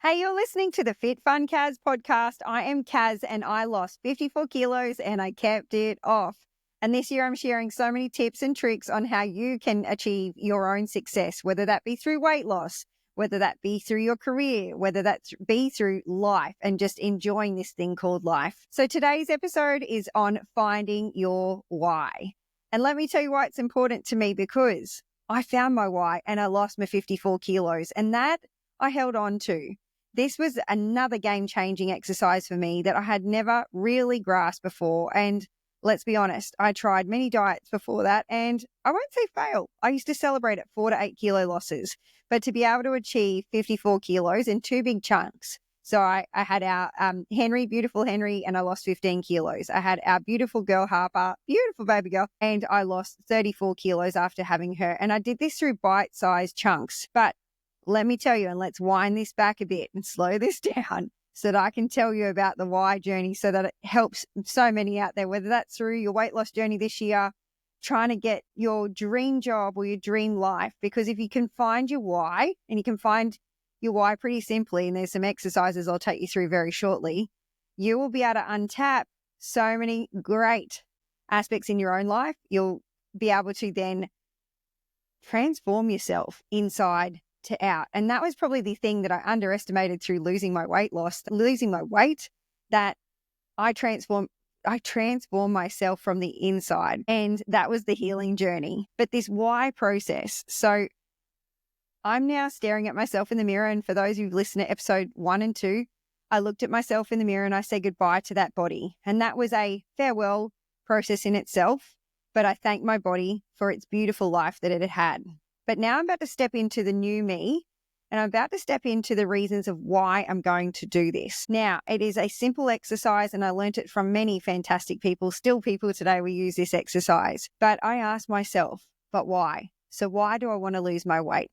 Hey, you're listening to the Fit Fun Kaz podcast. I am Kaz and I lost 54 kilos and I kept it off. And this year I'm sharing so many tips and tricks on how you can achieve your own success, whether that be through weight loss, whether that be through your career, whether that be through life and just enjoying this thing called life. So today's episode is on finding your why. And let me tell you why it's important to me, because I found my why and I lost my 54 kilos and that I held on to. This was another game-changing exercise for me that I had never really grasped before. And let's be honest, I tried many diets before that and I won't say fail. I used to celebrate at 4 to 8 kilo losses, but to be able to achieve 54 kilos in two big chunks. So I had our Henry, beautiful Henry, and I lost 15 kilos. I had our beautiful girl Harper, beautiful baby girl, and I lost 34 kilos after having her. And I did this through bite-sized chunks. But let me tell you, and let's wind this back a bit and slow this down so that I can tell you about the why journey so that it helps so many out there, whether that's through your weight loss journey this year, trying to get your dream job or your dream life. Because if you can find your why, and you can find your why pretty simply, and there's some exercises I'll take you through very shortly, you will be able to untap so many great aspects in your own life. You'll be able to then transform yourself inside to out. And that was probably the thing that I underestimated through losing my weight, that I transformed myself from the inside. And that was the healing journey. But this why process. So I'm now staring at myself in the mirror. And for those who've listened to episode 1 and 2, I looked at myself in the mirror and I said goodbye to that body. And that was a farewell process in itself. But I thanked my body for its beautiful life that it had had. But now I'm about to step into the new me, and I'm about to step into the reasons of why I'm going to do this. Now, it is a simple exercise, and I learned it from many fantastic people. Still people today will use this exercise. But I asked myself, but why? So why do I want to lose my weight?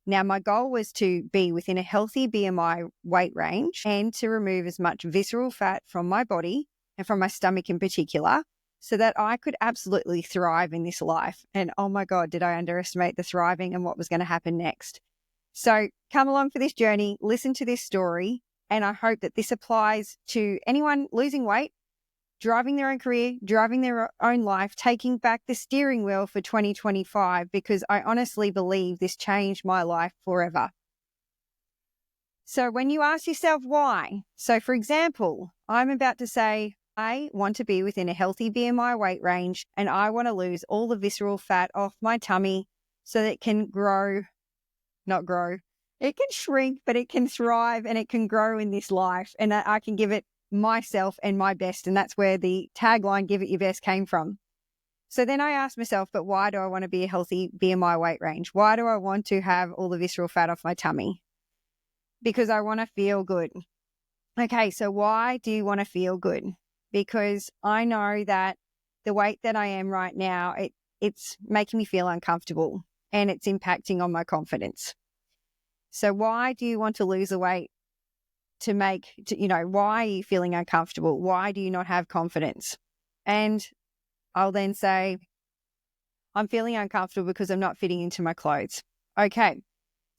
Now, my goal was to be within a healthy BMI weight range and to remove as much visceral fat from my body and from my stomach in particular, so that I could absolutely thrive in this life. And oh my God, did I underestimate the thriving and what was going to happen next. So come along for this journey, listen to this story, and I hope that this applies to anyone losing weight, driving their own career, driving their own life, taking back the steering wheel for 2025, because I honestly believe this changed my life forever. So when you ask yourself why, so for example, I'm about to say, I want to be within a healthy BMI weight range and I want to lose all the visceral fat off my tummy so that it can it can shrink, but it can thrive and it can grow in this life, and I can give it myself and my best. And that's where the tagline, give it your best, came from. So then I asked myself, but why do I want to be a healthy BMI weight range? Why do I want to have all the visceral fat off my tummy? Because I want to feel good. Okay, so why do you want to feel good? Because I know that the weight that I am right now, it's making me feel uncomfortable and it's impacting on my confidence. So why do you want to lose the weight? Why are you feeling uncomfortable? Why do you not have confidence? And I'll then say, I'm feeling uncomfortable because I'm not fitting into my clothes. Okay,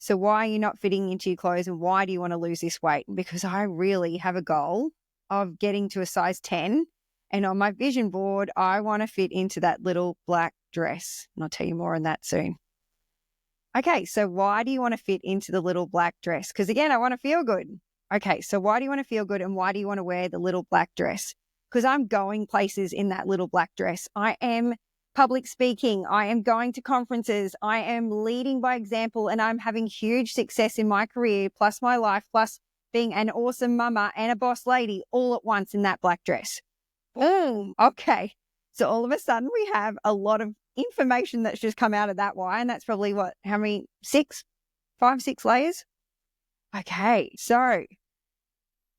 so why are you not fitting into your clothes and why do you want to lose this weight? Because I really have a goal of getting to a size 10. And on my vision board, I want to fit into that little black dress. And I'll tell you more on that soon. Okay, so why do you want to fit into the little black dress? Because again, I want to feel good. Okay, so why do you want to feel good and why do you want to wear the little black dress? Because I'm going places in that little black dress. I am public speaking. I am going to conferences. I am leading by example and I'm having huge success in my career, plus my life, plus being an awesome mama and a boss lady all at once in that black dress. Boom. Okay. So all of a sudden we have a lot of information that's just come out of that why. And that's probably how many? 5, 6 layers? Okay. So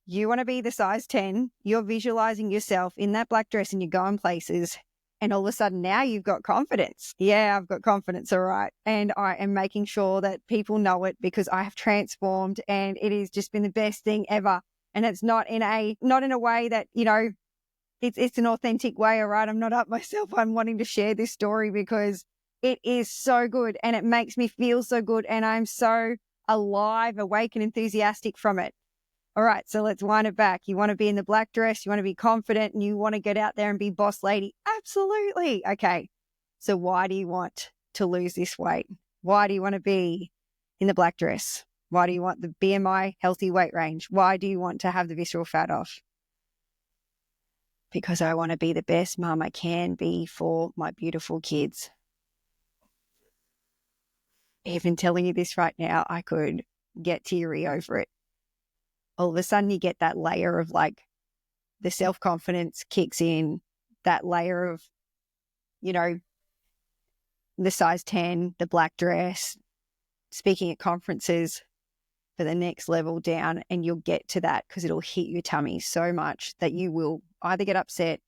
you want to be the size 10. You're visualizing yourself in that black dress and you're going places. And all of a sudden now you've got confidence. Yeah, I've got confidence. All right. And I am making sure that people know it because I have transformed and it has just been the best thing ever. And it's not in a way that, it's an authentic way. All right. I'm not up myself. I'm wanting to share this story because it is so good and it makes me feel so good. And I'm so alive, awake, and enthusiastic from it. All right, so let's wind it back. You want to be in the black dress, you want to be confident, and you want to get out there and be boss lady. Absolutely. Okay, so why do you want to lose this weight? Why do you want to be in the black dress? Why do you want the BMI healthy weight range? Why do you want to have the visceral fat off? Because I want to be the best mum I can be for my beautiful kids. Even telling you this right now, I could get teary over it. All of a sudden you get that layer of like the self-confidence kicks in, that layer of, you know, the size 10, the black dress, speaking at conferences for the next level down, and you'll get to that because it'll hit your tummy so much that you will either get upset,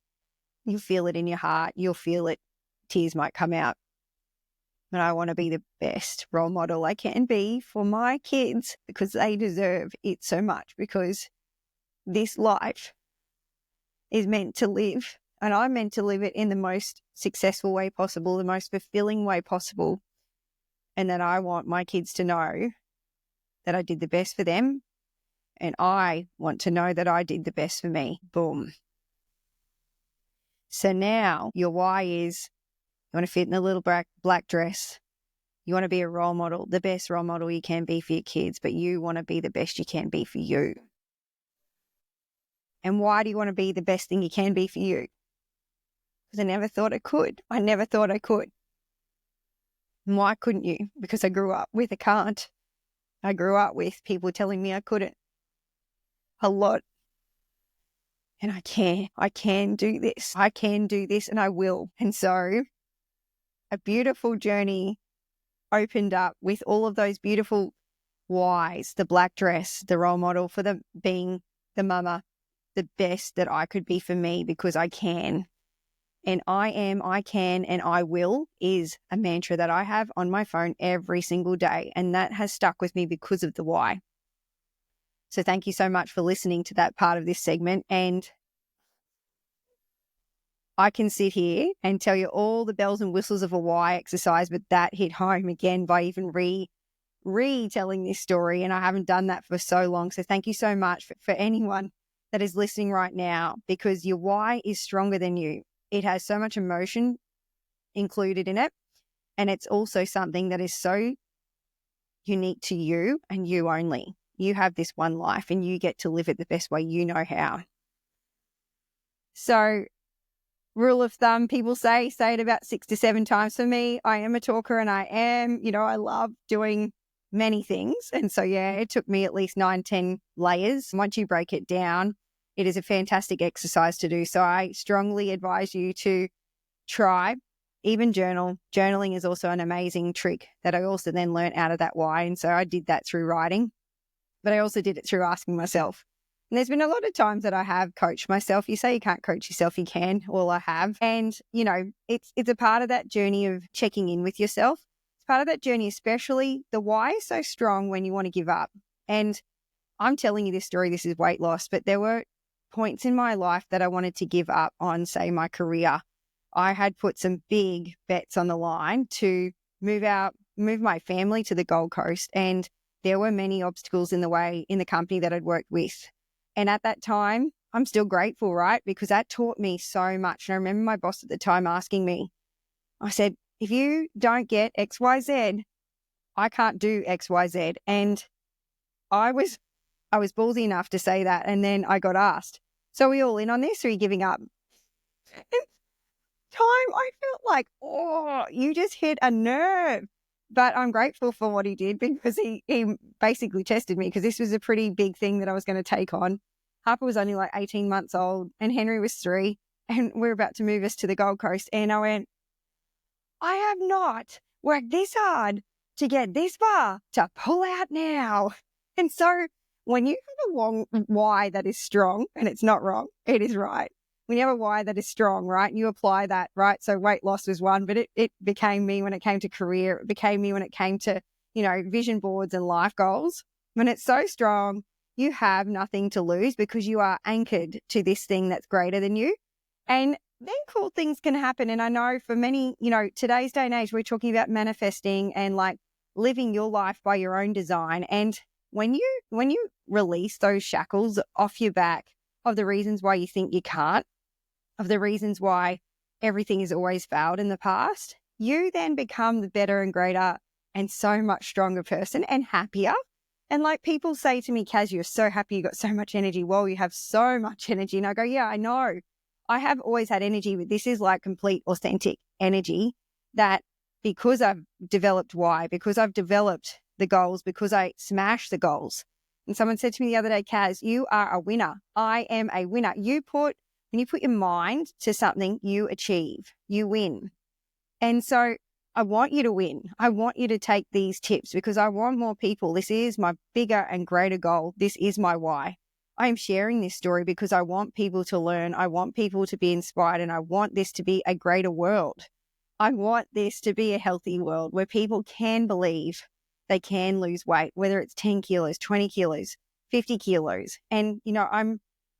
you'll feel it in your heart, you'll feel it, tears might come out. But I want to be the best role model I can be for my kids because they deserve it so much, because this life is meant to live, and I'm meant to live it in the most successful way possible, the most fulfilling way possible, and that I want my kids to know that I did the best for them, and I want to know that I did the best for me. Boom. So now your why is you want to fit in a little black dress. You want to be a role model, the best role model you can be for your kids, but you want to be the best you can be for you. And why do you want to be the best thing you can be for you? Because I never thought I could. I never thought I could. And why couldn't you? Because I grew up with a can't. I grew up with people telling me I couldn't. A lot. And I can do this. I can do this, and I will. And so a beautiful journey opened up with all of those beautiful whys, the black dress, the role model for the being the mama, the best that I could be for me because I can. And I am, I can, and I will is a mantra that I have on my phone every single day. And that has stuck with me because of the why. So thank you so much for listening to that part of this segment. And I can sit here and tell you all the bells and whistles of a why exercise, but that hit home again by even retelling this story. And I haven't done that for so long. So thank you so much for anyone that is listening right now, because your why is stronger than you. It has so much emotion included in it. And it's also something that is so unique to you and you only. You have this one life and you get to live it the best way you know how. So rule of thumb, people say it about 6 to 7 times. For me, I am a talker and I love doing many things. And so, yeah, it took me at least 9, 10 layers. Once you break it down, it is a fantastic exercise to do. So I strongly advise you to try, even journal. Journaling is also an amazing trick that I also then learned out of that why. And so I did that through writing, but I also did it through asking myself. And there's been a lot of times that I have coached myself. You say you can't coach yourself, you can. Well, I have. And, it's a part of that journey of checking in with yourself. It's part of that journey, especially the why is so strong when you want to give up. And I'm telling you this story, this is weight loss, but there were points in my life that I wanted to give up on, say, my career. I had put some big bets on the line to move my family to the Gold Coast. And there were many obstacles in the way in the company that I'd worked with. And at that time, I'm still grateful, right? Because that taught me so much. And I remember my boss at the time asking me, I said, if you don't get X, Y, Z, I can't do X, Y, Z. And I was ballsy enough to say that. And then I got asked, so are we all in on this or are you giving up? And time, I felt like, you just hit a nerve. But I'm grateful for what he did, because he basically tested me, because this was a pretty big thing that I was going to take on. Harper was only like 18 months old and Henry was 3, and we're about to move us to the Gold Coast. And I went, I have not worked this hard to get this far to pull out now. And so when you have a long why that is strong, and it's not wrong, it is right. When you have a why that is strong, right, and you apply that, right? So weight loss was one, but it became me when it came to career. It became me when it came to, vision boards and life goals. When it's so strong, you have nothing to lose because you are anchored to this thing that's greater than you. And then cool things can happen. And I know for many, today's day and age, we're talking about manifesting and like living your life by your own design. And when you release those shackles off your back of the reasons why you think you can't, of the reasons why everything has always failed in the past, you then become the better and greater and so much stronger person and happier. And like people say to me, Kaz, you're so happy, you got so much energy. Well, you have so much energy. And I go, yeah, I know. I have always had energy, but this is like complete authentic energy that because I've developed why, because I've developed the goals, because I smashed the goals. And someone said to me the other day, Kaz, you are a winner. I am a winner. When you put your mind to something, you achieve, you win. And so I want you to win. I want you to take these tips because I want more people. This is my bigger and greater goal. This is my why. I am sharing this story because I want people to learn. I want people to be inspired, and I want this to be a greater world. I want this to be a healthy world where people can believe they can lose weight, whether it's 10 kilos, 20 kilos, 50 kilos. And,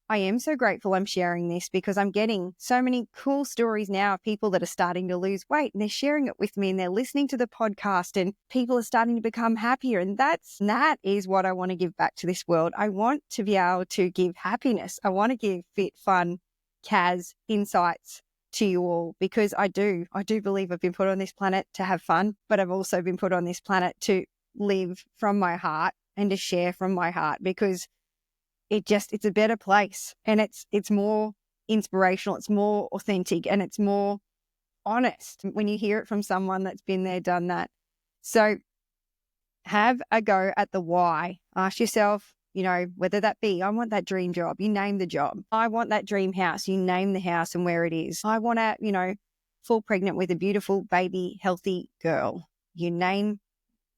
I am so grateful I'm sharing this because I'm getting so many cool stories now of people that are starting to lose weight, and they're sharing it with me, and they're listening to the podcast, and people are starting to become happier. And that is what I want to give back to this world. I want to be able to give happiness. I want to give Fit Fun Kaz insights to you all because I do believe I've been put on this planet to have fun, but I've also been put on this planet to live from my heart and to share from my heart because it's a better place, and it's more inspirational, it's more authentic, and it's more honest when you hear it from someone that's been there, done that. So have a go at the why. Ask yourself, whether that be, I want that dream job, you name the job. I want that dream house, you name the house and where it is. I want to, fall pregnant with a beautiful baby, healthy girl. You name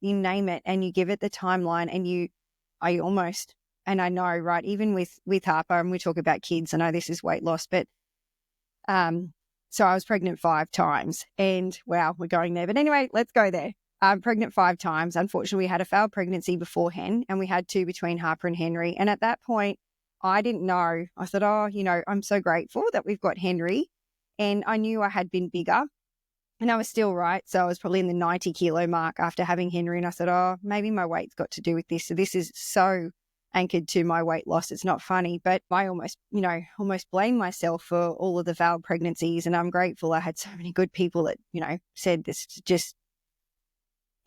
it, and you give it the timeline, and and I know, right, even with Harper, and we talk about kids, I know this is weight loss, but so I was pregnant 5 times, and wow, we're going there. But anyway, let's go there. I'm pregnant 5 times. Unfortunately, we had a failed pregnancy beforehand, and we had 2 between Harper and Henry. And at that point, I didn't know. I thought, I'm so grateful that we've got Henry. And I knew I had been bigger, and I was still right. So I was probably in the 90 kilo mark after having Henry. And I thought, maybe my weight's got to do with this. So this is so anchored to my weight loss. It's not funny, but I almost blame myself for all of the failed pregnancies. And I'm grateful I had so many good people that, said this just,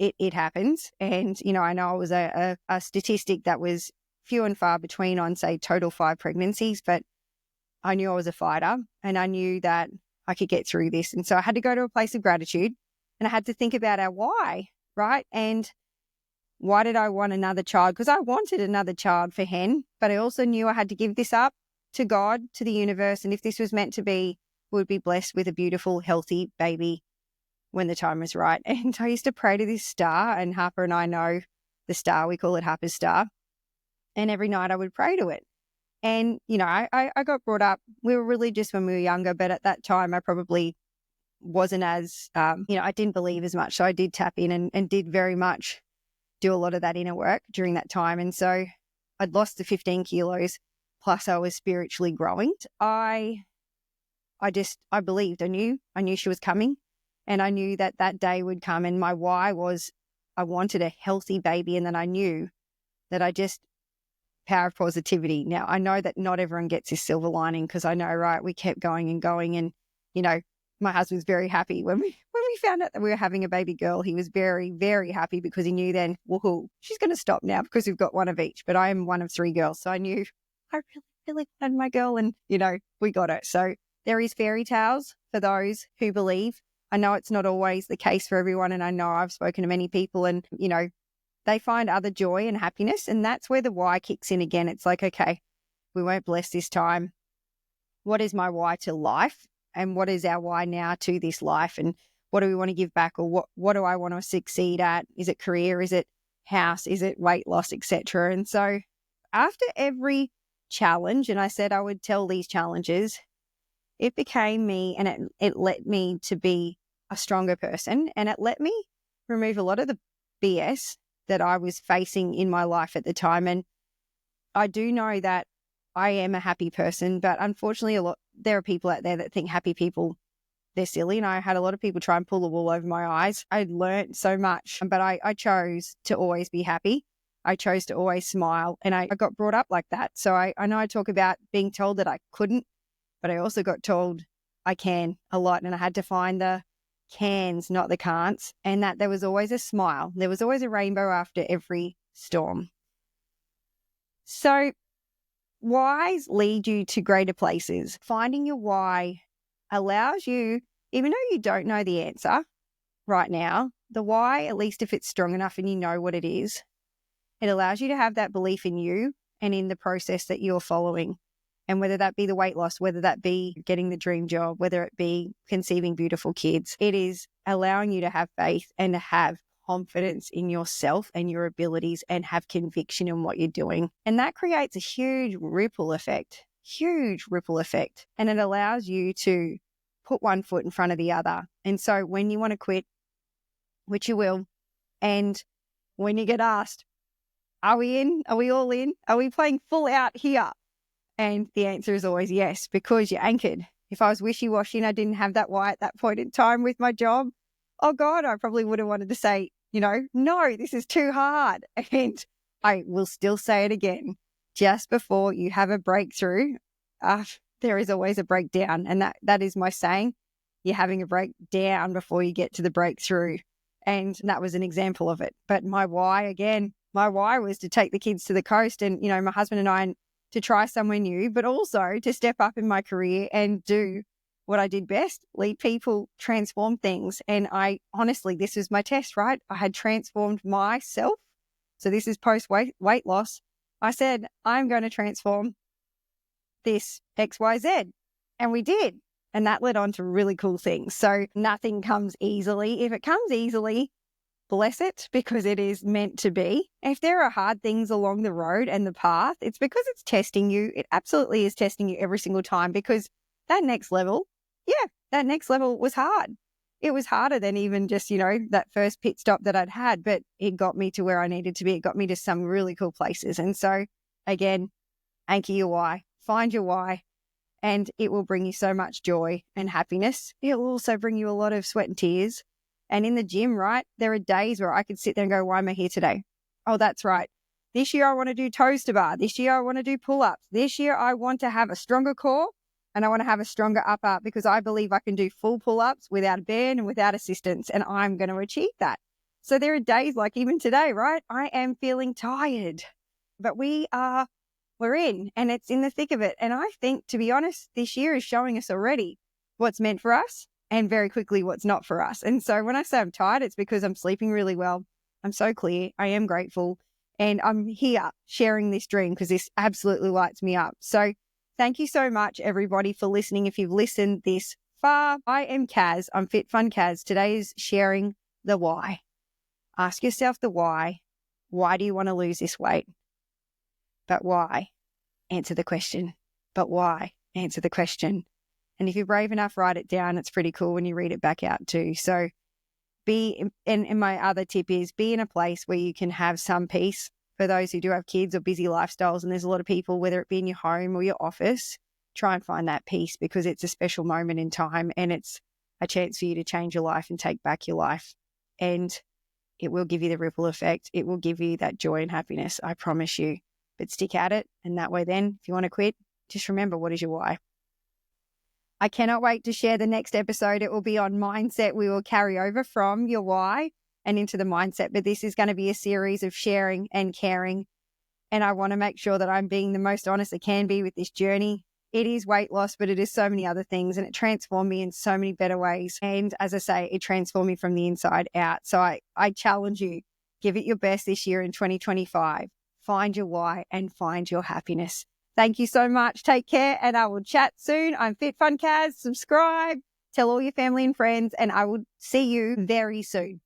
it happens. And, I know it was a statistic that was few and far between on, say, total 5 pregnancies, but I knew I was a fighter, and I knew that I could get through this. And so I had to go to a place of gratitude, and I had to think about our why, right? And why did I want another child? Because I wanted another child for Hen, but I also knew I had to give this up to God, to the universe. And if this was meant to be, we would be blessed with a beautiful, healthy baby when the time was right. And I used to pray to this star, and Harper and I know the star, we call it Harper's star. And every night I would pray to it. And, I got brought up, we were religious when we were younger, but at that time I probably wasn't as, I didn't believe as much. So I did tap in and did very much do a lot of that inner work during that time. And so I'd lost the 15 kilos, plus I was spiritually growing. I believed, I knew she was coming, and I knew that day would come. And my why was I wanted a healthy baby, and then I knew that power of positivity. Now, I know that not everyone gets this silver lining, because I know, right, we kept going and going. And, my husband was very happy when we found out that we were having a baby girl. He was very, very happy because he knew then, woohoo, she's going to stop now because we've got one of each. But I am one of 3 girls. So I knew I really, really wanted my girl, and, we got it. So there is fairy tales for those who believe. I know it's not always the case for everyone. And I know I've spoken to many people, and, they find other joy and happiness. And that's where the why kicks in again. It's like, okay, we weren't blessed this time. What is my why to life? And what is our why now to this life? And what do we want to give back? Or what do I want to succeed at? Is it career? Is it house? Is it weight loss, etc.? And so after every challenge, and I said I would tell these challenges, it became me, and it led me to be a stronger person. And it let me remove a lot of the BS that I was facing in my life at the time. And I do know that I am a happy person, but unfortunately there are people out there that think happy people they're silly. And I had a lot of people try and pull the wool over my eyes. I learned so much, but I chose to always be happy. I chose to always smile, and I got brought up like that. So I know I talk about being told that I couldn't, but I also got told I can a lot, and I had to find the cans, not the can'ts, and that there was always a smile. There was always a rainbow after every storm. So whys lead you to greater places. Finding your why allows you, even though you don't know the answer right now, the why, at least if it's strong enough and you know what it is, it allows you to have that belief in you and in the process that you're following. And whether that be the weight loss, whether that be getting the dream job, whether it be conceiving beautiful kids, it is allowing you to have faith and to have confidence in yourself and your abilities and have conviction in what you're doing. And that creates a huge ripple effect. And it allows you to put one foot in front of the other. And so when you want to quit, which you will, and when you get asked, are we in? Are we all in? Are we playing full out here? And the answer is always yes, because you're anchored. If I was wishy-washy and I didn't have that why at that point in time with my job, oh God, I probably would have wanted to say, no, this is too hard. And I will still say it again. Just before you have a breakthrough, there is always a breakdown. And that is my saying. You're having a breakdown before you get to the breakthrough. And that was an example of it. But my why was to take the kids to the coast and, my husband and I, to try somewhere new, but also to step up in my career and do what I did best, lead people, transform things. And this was my test, right? I had transformed myself. So this is post-weight loss. I said, I'm going to transform this XYZ. And we did. And that led on to really cool things. So nothing comes easily. If it comes easily, bless it, because it is meant to be. If there are hard things along the road and the path, it's because it's testing you. It absolutely is testing you every single time, because that next level was hard. It was harder than even just, that first pit stop that I'd had, but it got me to where I needed to be. It got me to some really cool places. And so again, anchor your why, find your why, and it will bring you so much joy and happiness. It will also bring you a lot of sweat and tears. And in the gym, right, there are days where I could sit there and go, why am I here today? Oh, that's right. This year I want to do toes to bar. This year I want to do pull-ups. This year I want to have a stronger core and I want to have a stronger upper, because I believe I can do full pull-ups without a band and without assistance, and I'm going to achieve that. So there are days like even today, right? I am feeling tired, but we're in, and it's in the thick of it. And I think, to be honest, this year is showing us already what's meant for us, and very quickly what's not for us. And so when I say I'm tired, it's because I'm sleeping really well. I'm so clear. I am grateful. And I'm here sharing this dream because this absolutely lights me up. So thank you so much, everybody, for listening. If you've listened this far, I am Kaz. I'm Fit Fun Kaz. Today is sharing the why. Ask yourself the why. Why do you want to lose this weight? But why? Answer the question. But why? Answer the question. And if you're brave enough, write it down. It's pretty cool when you read it back out too. So and my other tip is be in a place where you can have some peace for those who do have kids or busy lifestyles. And there's a lot of people, whether it be in your home or your office, try and find that peace, because it's a special moment in time and it's a chance for you to change your life and take back your life. And it will give you the ripple effect. It will give you that joy and happiness, I promise you. But stick at it. And that way then, if you want to quit, just remember, what is your why? I cannot wait to share the next episode. It will be on mindset. We will carry over from your why and into the mindset. But this is going to be a series of sharing and caring. And I want to make sure that I'm being the most honest I can be with this journey. It is weight loss, but it is so many other things, and it transformed me in so many better ways. And as I say, it transformed me from the inside out. So I challenge you, give it your best this year in 2025. Find your why and find your happiness. Thank you so much. Take care, and I will chat soon. I'm Fit Fun Kaz. Subscribe, tell all your family and friends, and I will see you very soon.